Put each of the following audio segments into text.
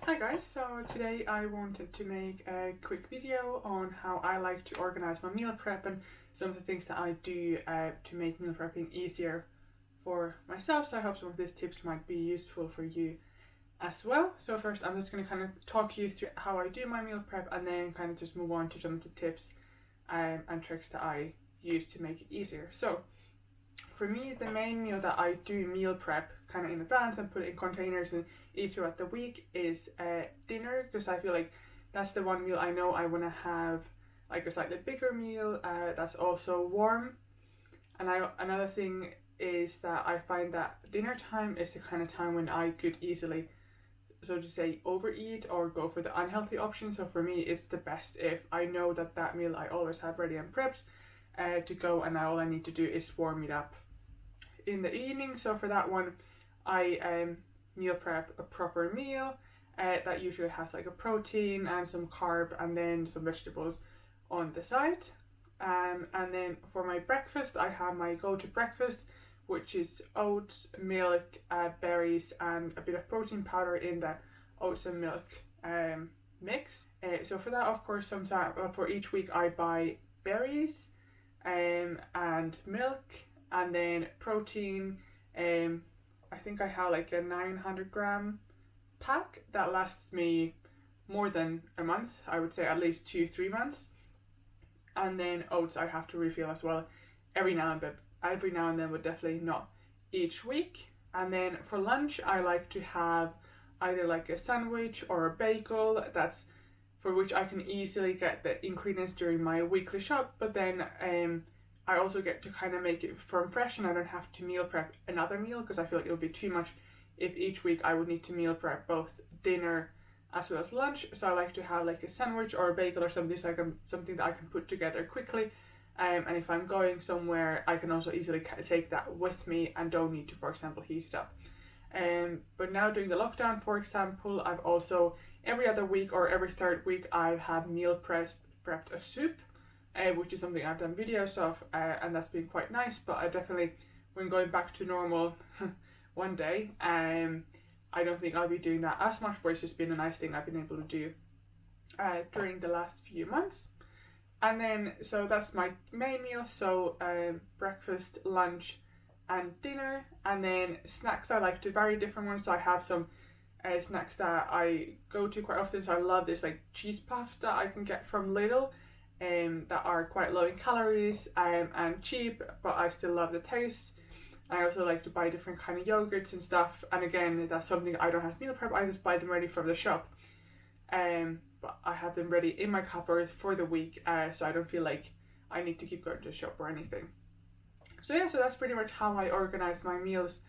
Hi guys, so today I wanted to make a quick video on how I like to organise my meal prep and some of the things that I do to make meal prepping easier for myself. So I hope some of these tips might be useful for you as well. So first I'm just going to kind of talk you through how I do my meal prep and then kind of just move on to some of the tips and tricks that I use to make it easier. So for me, the main meal that I do meal prep kind of in advance and put it in containers and eat throughout the week is dinner, because I feel like that's the one meal I know I want to have like a slightly bigger meal that's also warm. And another thing is that I find that dinner time is the kind of time when I could easily, so to say, overeat or go for the unhealthy option. So for me, it's the best if I know that that meal I always have ready and prepped to go, and all I need to do is warm it up in the evening. So for that one, I meal prep a proper meal that usually has like a protein and some carb and then some vegetables on the side. And then for my breakfast, I have my go-to breakfast, which is oats, milk, berries, and a bit of protein powder in the oats and milk mix. So for that, of course, sometimes for each week I buy berries and milk, and then protein. I think I have like a 900 gram pack that lasts me more than a month. I would say at least 2-3 months. And then oats I have to refill as well every now and then, but definitely not each week. And then for lunch I like to have either like a sandwich or a bagel, that's for which I can easily get the ingredients during my weekly shop, but then I also get to kind of make it from fresh, and I don't have to meal prep another meal, because I feel like it would be too much if each week I would need to meal prep both dinner as well as lunch. So I like to have like a sandwich or a bagel or something, so something that I can put together quickly. And if I'm going somewhere, I can also easily take that with me and don't need to, for example, heat it up. But now during the lockdown, for example, I've also every other week or every third week I have meal prepped a soup. Which is something I've done videos of, and that's been quite nice. But I definitely, when going back to normal one day, I don't think I'll be doing that as much, but it's just been a nice thing I've been able to do during the last few months. And then, so that's my main meal, so breakfast, lunch, and dinner. And then snacks, I like to vary different ones, so I have some snacks that I go to quite often. So I love this like cheese puffs that I can get from Lidl, that are quite low in calories and cheap, but I still love the taste. I also like to buy different kind of yogurts and stuff, and again, that's something I don't have to meal prep, I just buy them ready from the shop. But I have them ready in my cupboard for the week, so I don't feel like I need to keep going to the shop or anything. So yeah, so that's pretty much how I organize my meals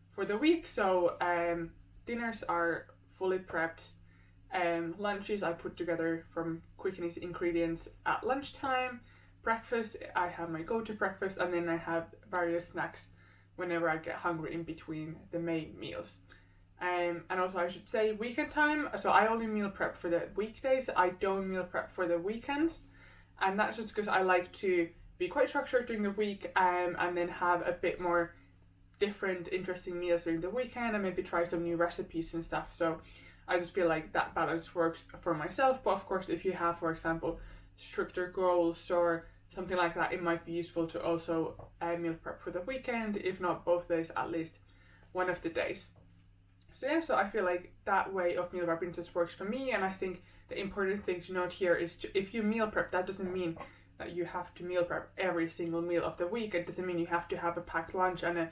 for the week. So dinners are fully prepped. Lunches I put together from quick and easy ingredients at lunchtime. Breakfast, I have my go-to breakfast, and then I have various snacks whenever I get hungry in between the main meals. And also I should say weekend time, so I only meal prep for the weekdays, I don't meal prep for the weekends, and that's just because I like to be quite structured during the week and then have a bit more different interesting meals during the weekend and maybe try some new recipes and stuff. So I just feel like that balance works for myself. But of course, if you have, for example, stricter goals or something like that, it might be useful to also meal prep for the weekend, if not both days, at least one of the days. So yeah, so I feel like that way of meal prepping just works for me. And I think the important thing to note here is if you meal prep, that doesn't mean that you have to meal prep every single meal of the week. It doesn't mean you have to have a packed lunch and a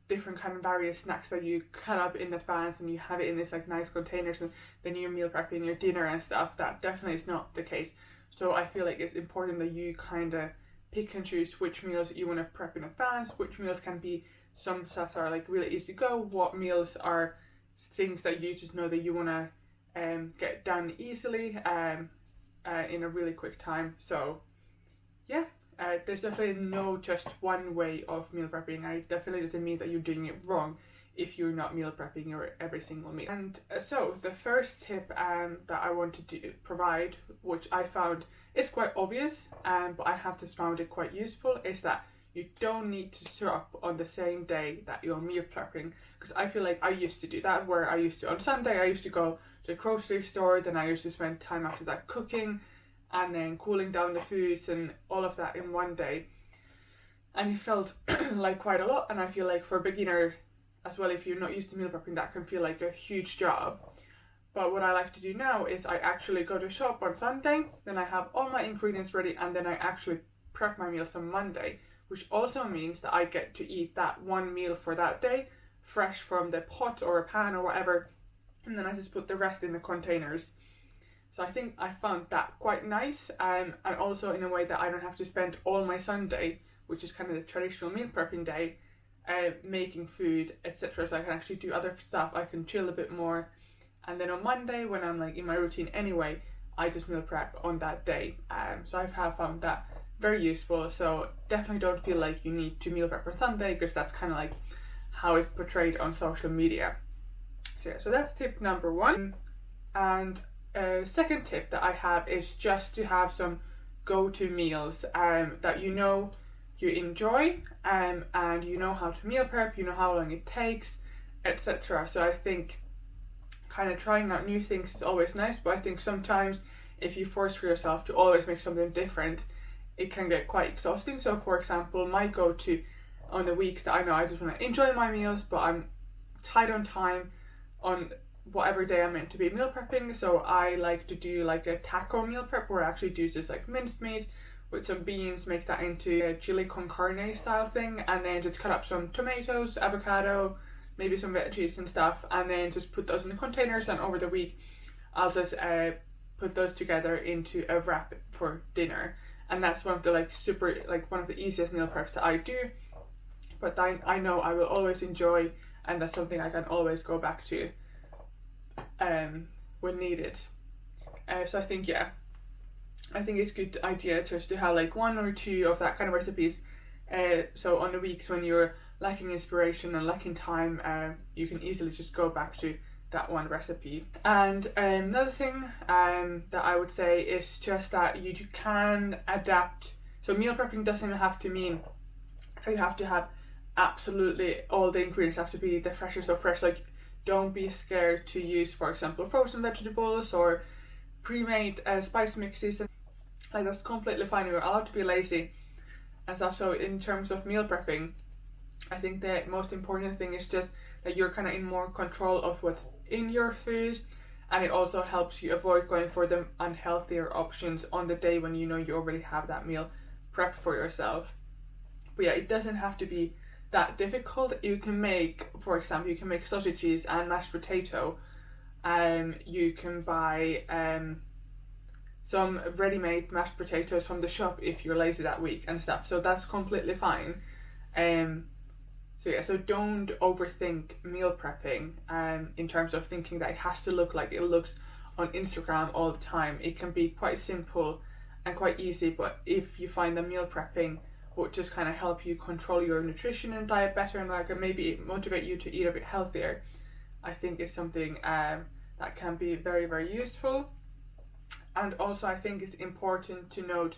different kind of various snacks that you cut up in advance and you have it in this like nice containers, and then you're meal prepping your dinner and stuff. That definitely is not the case. So I feel like it's important that you kind of pick and choose which meals you want to prep in advance, which meals can be some stuff that are like really easy to go, what meals are things that you just know that you want to get done easily in a really quick time. So yeah, there's definitely no just one way of meal prepping. It definitely doesn't mean that you're doing it wrong if you're not meal prepping your every single meal. And so the first tip that I wanted to provide, which I found is quite obvious, but I have just found it quite useful, is that you don't need to shop on the same day that you're meal prepping. Because I feel like I used to do that, where I used to, on Sunday, I used to go the grocery store, then I used to spend time after that cooking and then cooling down the foods and all of that in one day. And it felt like quite a lot, and I feel like for a beginner as well, if you're not used to meal prepping, that can feel like a huge job. But what I like to do now is I actually go to shop on Sunday, then I have all my ingredients ready, and then I actually prep my meals on Monday, which also means that I get to eat that one meal for that day, fresh from the pot or a pan or whatever, and then I just put the rest in the containers. So I think I found that quite nice, and also in a way that I don't have to spend all my Sunday, which is kind of the traditional meal prepping day, making food, etc. So I can actually do other stuff, I can chill a bit more. And then on Monday, when I'm like in my routine anyway, I just meal prep on that day. So I have found that very useful. So definitely don't feel like you need to meal prep on Sunday, because that's kind of like how it's portrayed on social media. So yeah, so that's tip number 1. And second tip that I have is just to have some go-to meals that you know you enjoy, and you know how to meal prep, you know how long it takes, etc. So I think kind of trying out new things is always nice, but I think sometimes if you force for yourself to always make something different, it can get quite exhausting. So for example, my go-to on the weeks that I know I just want to enjoy my meals, but I'm tight on time on whatever day I'm meant to be meal prepping, so I like to do like a taco meal prep where I actually do just like minced meat with some beans, make that into a chili con carne style thing, and then just cut up some tomatoes, avocado, maybe some veggies and stuff, and then just put those in the containers, and over the week I'll just put those together into a wrap for dinner. And that's one of the one of the easiest meal preps that I do, but I know I will always enjoy, and that's something I can always go back to when needed. So I think it's a good idea just to have like 1 or 2 of that kind of recipes, so on the weeks when you're lacking inspiration and lacking time, you can easily just go back to that one recipe. And another thing that I would say is just that you can adapt. So meal prepping doesn't have to mean that you have to have absolutely all the ingredients have to be the freshest of fresh. Like, don't be scared to use, for example, frozen vegetables or pre-made spice mixes. Like, that's completely fine. You're allowed to be lazy and stuff. So in terms of meal prepping, I think the most important thing is just that you're kind of in more control of what's in your food, and it also helps you avoid going for the unhealthier options on the day when you know you already have that meal prepped for yourself. But yeah, it doesn't have to be that difficult. You can make, for example, you can make sausages and mashed potato. You can buy some ready-made mashed potatoes from the shop if you're lazy that week and stuff. So that's completely fine. So don't overthink meal prepping in terms of thinking that it has to look like it looks on Instagram all the time. It can be quite simple and quite easy, but if you find that meal prepping will just kind of help you control your nutrition and diet better, and like maybe motivate you to eat a bit healthier, I think is something that can be very, very useful. And also I think it's important to note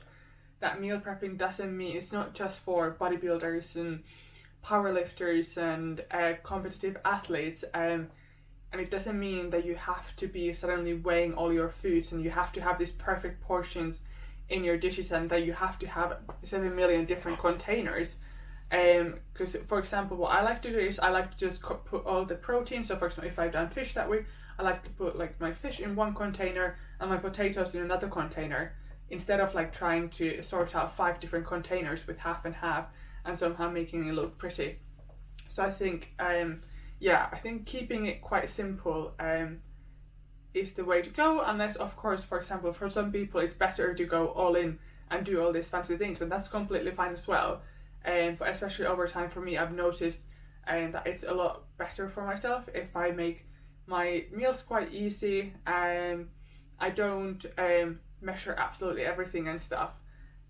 that meal prepping doesn't mean, it's not just for bodybuilders and powerlifters and competitive athletes, and it doesn't mean that you have to be suddenly weighing all your foods and you have to have these perfect portions in your dishes and that you have to have 7 million different containers. Because for example, what I like to do is I like to just put all the protein. So for example, if I've done fish that week, I like to put like my fish in one container and my potatoes in another container, instead of like trying to sort out 5 different containers with half and half and somehow making it look pretty. So I think I think keeping it quite simple is the way to go, unless of course, for example, for some people it's better to go all in and do all these fancy things, and that's completely fine as well. But especially over time, for me, I've noticed that it's a lot better for myself if I make my meals quite easy. I don't measure absolutely everything and stuff.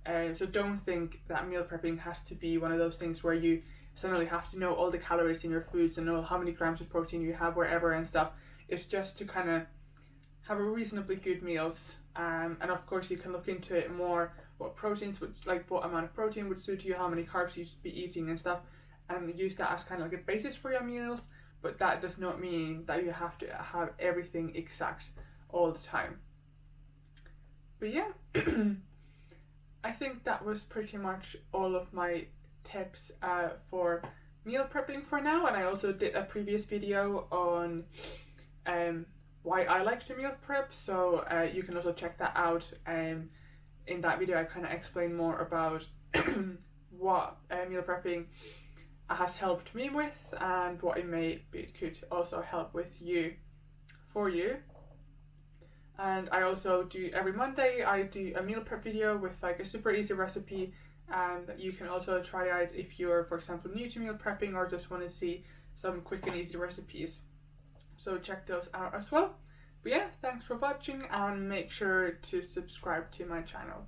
So don't think that meal prepping has to be one of those things where you suddenly have to know all the calories in your foods and know how many grams of protein you have wherever and stuff. It's just to kind of have a reasonably good meals. And of course you can look into it more, what proteins would, like what amount of protein would suit you, how many carbs you should be eating and stuff, and use that as kind of like a basis for your meals. but that does not mean that you have to have everything exact all the time. But yeah, I think that was pretty much all of my tips for meal prepping for now, and I also did a previous video on why I like to meal prep, so you can also check that out. In that video I kind of explain more about what meal prepping has helped me with and what it could also help with for you. And I also do, every Monday I do a meal prep video with like a super easy recipe, and you can also try out if you're, for example, new to meal prepping or just want to see some quick and easy recipes. So check those out as well. But yeah, thanks for watching, and make sure to subscribe to my channel.